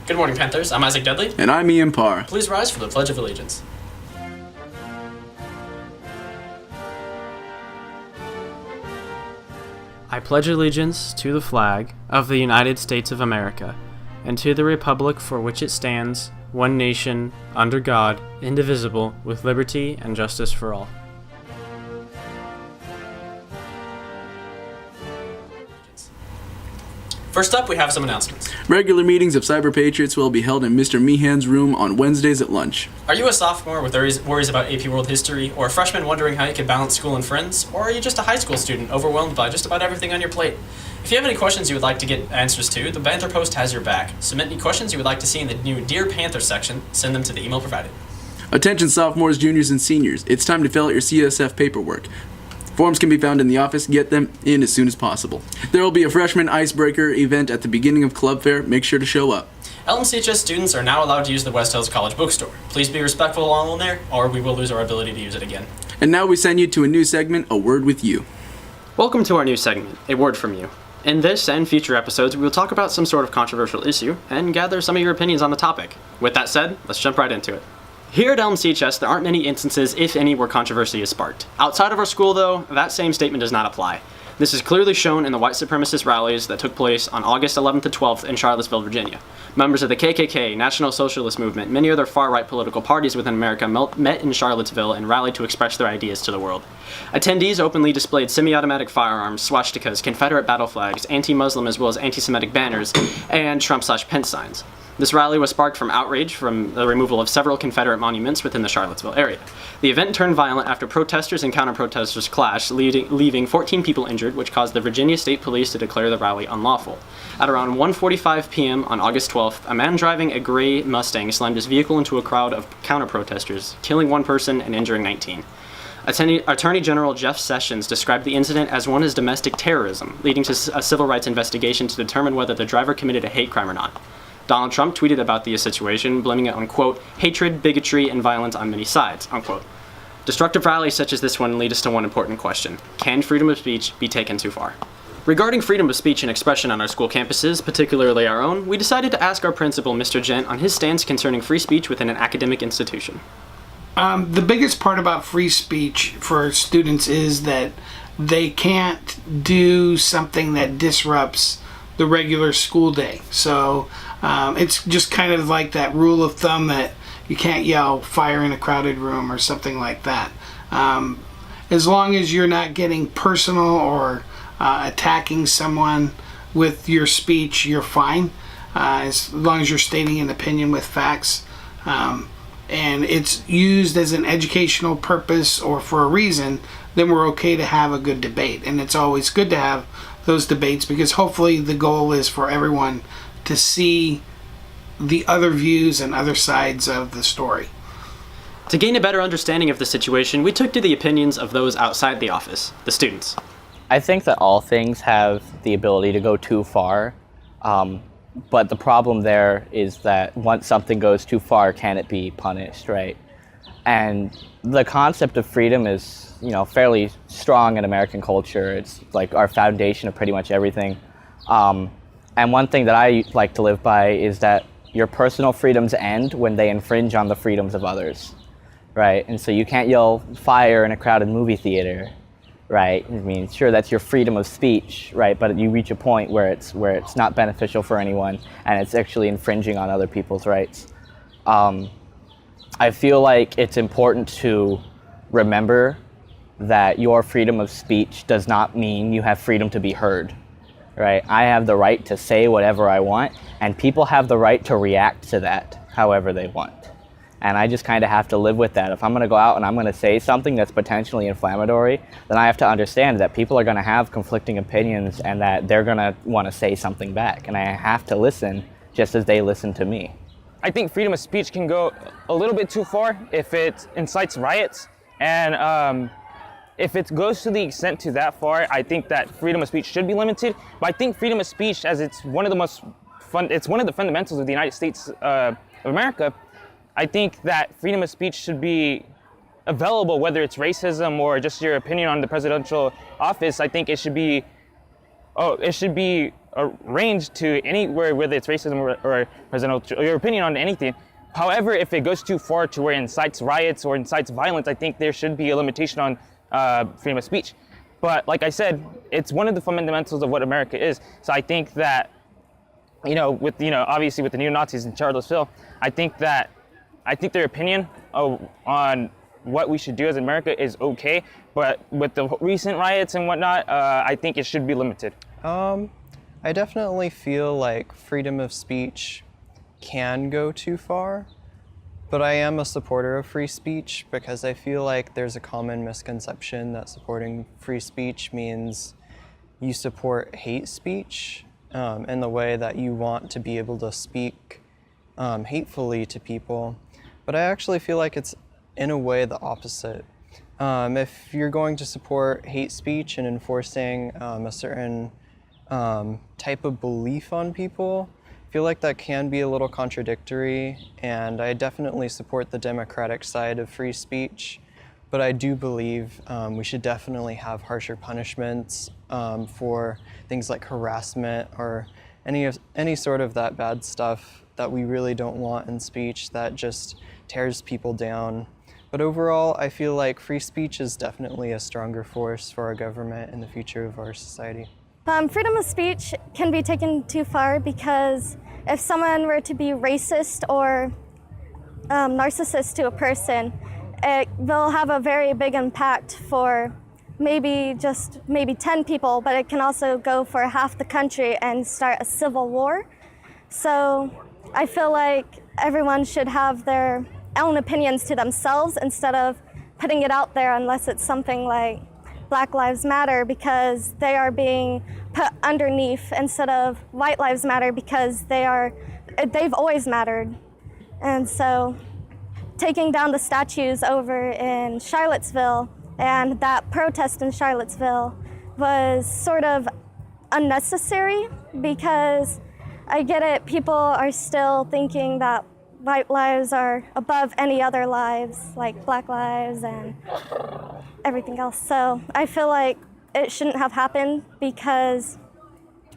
Good morning, Panthers. I'm Isaac Dudley. And I'm Ian Parr. Please rise for the Pledge of Allegiance. I pledge allegiance to the flag of the United States of America, and to the republic for which it stands, one nation, under God, indivisible, with liberty and justice for all. First up, we have some announcements. Regular meetings of Cyber Patriots will be held in Mr. Meehan's room on Wednesdays at lunch. Are you a sophomore with worries about AP World History, or a freshman wondering how you can balance school and friends, or are you just a high school student overwhelmed by just about everything on your plate? If you have any questions you would like to get answers to, the Panther Post has your back. Submit any questions you would like to see in the new Dear Panther section. Send them to the email provided. Attention sophomores, juniors, and seniors. It's time to fill out your CSF paperwork. Forms can be found in the office. Get them in as soon as possible. There will be a freshman icebreaker event at the beginning of Club Fair. Make sure to show up. LMCHS students are now allowed to use the West Hills College bookstore. Please be respectful while in there, or we will lose our ability to use it again. And now we send you to a new segment, A Word With You. Welcome to our new segment, A Word From You. In this and future episodes, we will talk about some sort of controversial issue and gather some of your opinions on the topic. With that said, let's jump right into it. Here at LMCHS, there aren't many instances, if any, where controversy is sparked. Outside of our school, though, that same statement does not apply. This is clearly shown in the white supremacist rallies that took place on August 11th to 12th in Charlottesville, Virginia. Members of the KKK, National Socialist Movement, many other far-right political parties within America met in Charlottesville and rallied to express their ideas to the world. Attendees openly displayed semi-automatic firearms, swastikas, Confederate battle flags, anti-Muslim as well as anti-Semitic banners, and Trump/Pence signs. This rally was sparked from outrage from the removal of several Confederate monuments within the Charlottesville area. The event turned violent after protesters and counter-protesters clashed, leaving 14 people injured, which caused the Virginia State Police to declare the rally unlawful. At around 1:45 p.m. on August 12th, a man driving a gray Mustang slammed his vehicle into a crowd of counter-protesters, killing one person and injuring 19. Attorney General Jeff Sessions described the incident as one as domestic terrorism, leading to a civil rights investigation to determine whether the driver committed a hate crime or not. Donald Trump tweeted about the situation, blaming it on, quote, hatred, bigotry, and violence on many sides, unquote. Destructive rallies such as this one lead us to one important question. Can freedom of speech be taken too far? Regarding freedom of speech and expression on our school campuses, particularly our own, we decided to ask our principal, Mr. Gent, on his stance concerning free speech within an academic institution. The biggest part about free speech for students is that they can't do something that disrupts the regular school day. So it's just kind of like that rule of thumb that you can't yell fire in a crowded room or something like that. As long as you're not getting personal or attacking someone with your speech, you're fine. As long as you're stating an opinion with facts. And it's used as an educational purpose or for a reason, then we're okay to have a good debate. And it's always good to have those debates because hopefully the goal is for everyone to see the other views and other sides of the story. To gain a better understanding of the situation, we took to the opinions of those outside the office, the students. I think that all things have the ability to go too far, but the problem there is that once something goes too far, can it be punished, right? And the concept of freedom is, fairly strong in American culture. It's like our foundation of pretty much everything. And one thing that I like to live by is that your personal freedoms end when they infringe on the freedoms of others, right? And so you can't yell fire in a crowded movie theater, right? I mean, sure, that's your freedom of speech, right? But you reach a point where it's not beneficial for anyone and it's actually infringing on other people's rights. I feel like it's important to remember that your freedom of speech does not mean you have freedom to be heard, right? I have the right to say whatever I want, and people have the right to react to that however they want. And I just kind of have to live with that. If I'm going to go out and I'm going to say something that's potentially inflammatory, then I have to understand that people are going to have conflicting opinions and that they're going to want to say something back. And I have to listen just as they listen to me. I think freedom of speech can go a little bit too far if it incites riots. And if it goes to the extent to that far, I think that freedom of speech should be limited. But I think freedom of speech, as it's one of the fundamentals of the United States of America, I think that freedom of speech should be available, whether it's racism or just your opinion on the presidential office. I think it should be range to anywhere, whether it's racism or your opinion on anything. However, if it goes too far to where it incites riots or incites violence, I think there should be a limitation on freedom of speech. But like I said, it's one of the fundamentals of what America is. So I think that, obviously with the neo-Nazis in Charlottesville, I think their opinion on what we should do as America is okay, but with the recent riots and whatnot, I think it should be limited. I definitely feel like freedom of speech can go too far, but I am a supporter of free speech because I feel like there's a common misconception that supporting free speech means you support hate speech in the way that you want to be able to speak hatefully to people. But I actually feel like it's in a way the opposite. If you're going to support hate speech and enforcing a certain type of belief on people, I feel like that can be a little contradictory, and I definitely support the democratic side of free speech, but I do believe we should definitely have harsher punishments for things like harassment or any sort of that bad stuff that we really don't want in speech that just tears people down. But overall, I feel like free speech is definitely a stronger force for our government and the future of our society. Freedom of speech can be taken too far because if someone were to be racist or narcissist to a person, it will have a very big impact for maybe 10 people, but it can also go for half the country and start a civil war. So I feel like everyone should have their own opinions to themselves instead of putting it out there unless it's something like Black Lives Matter because they are being put underneath instead of White Lives Matter because they've always mattered. And so taking down the statues over in Charlottesville and that protest in Charlottesville was sort of unnecessary because I get it, people are still thinking that white lives are above any other lives, like Black lives and everything else. So I feel like it shouldn't have happened because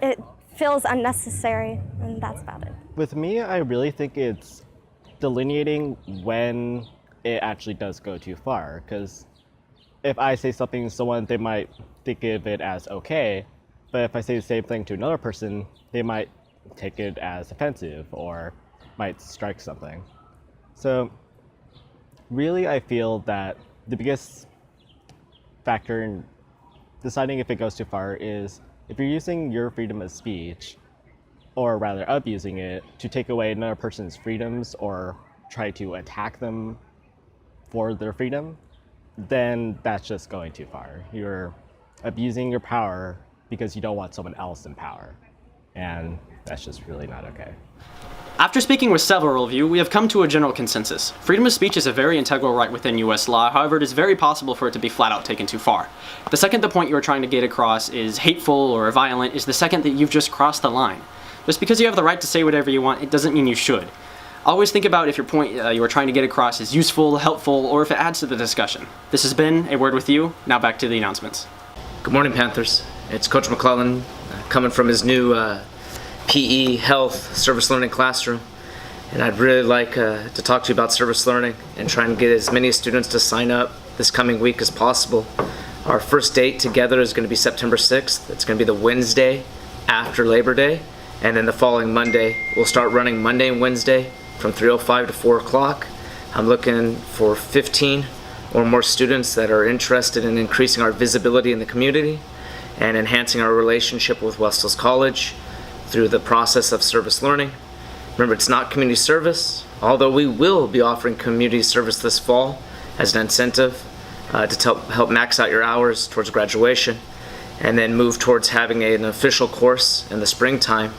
it feels unnecessary, and that's about it. With me, I really think it's delineating when it actually does go too far, because if I say something to someone, they might think of it as okay, but if I say the same thing to another person, they might take it as offensive or might strike something. So really, I feel that the biggest factor in deciding if it goes too far is if you're using your freedom of speech, or rather abusing it, to take away another person's freedoms or try to attack them for their freedom, then that's just going too far. You're abusing your power because you don't want someone else in power. And that's just really not okay. After speaking with several of you, we have come to a general consensus. Freedom of speech is a very integral right within US law, however it is very possible for it to be flat out taken too far. The second the point you are trying to get across is hateful or violent is the second that you've just crossed the line. Just because you have the right to say whatever you want, it doesn't mean you should. Always think about if your point you are trying to get across is useful, helpful, or if it adds to the discussion. This has been A Word With You. Now back to the announcements. Good morning, Panthers. It's Coach McClellan coming from his new PE Health Service Learning Classroom. And I'd really like to talk to you about service learning and try and get as many students to sign up this coming week as possible. Our first date together is going to be September 6th. It's going to be the Wednesday after Labor Day. And then the following Monday, we'll start running Monday and Wednesday from 3:05 to 4 o'clock. I'm looking for 15 or more students that are interested in increasing our visibility in the community and enhancing our relationship with West Hills College through the process of service learning. Remember, it's not community service, although we will be offering community service this fall as an incentive to help max out your hours towards graduation and then move towards having an official course in the springtime.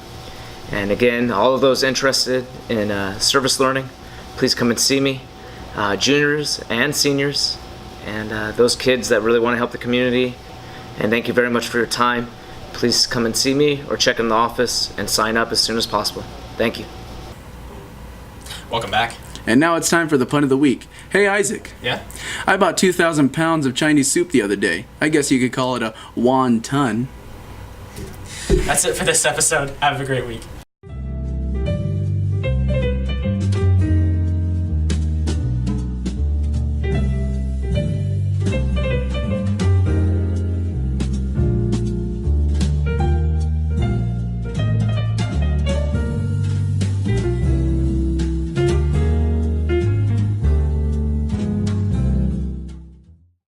And again, all of those interested in service learning, please come and see me, juniors and seniors, and those kids that really want to help the community. And thank you very much for your time. Please come and see me or check in the office and sign up as soon as possible. Thank you. Welcome back. And now it's time for the pun of the week. Hey, Isaac. Yeah? I bought 2,000 pounds of Chinese soup the other day. I guess you could call it a wonton. That's it for this episode. Have a great week.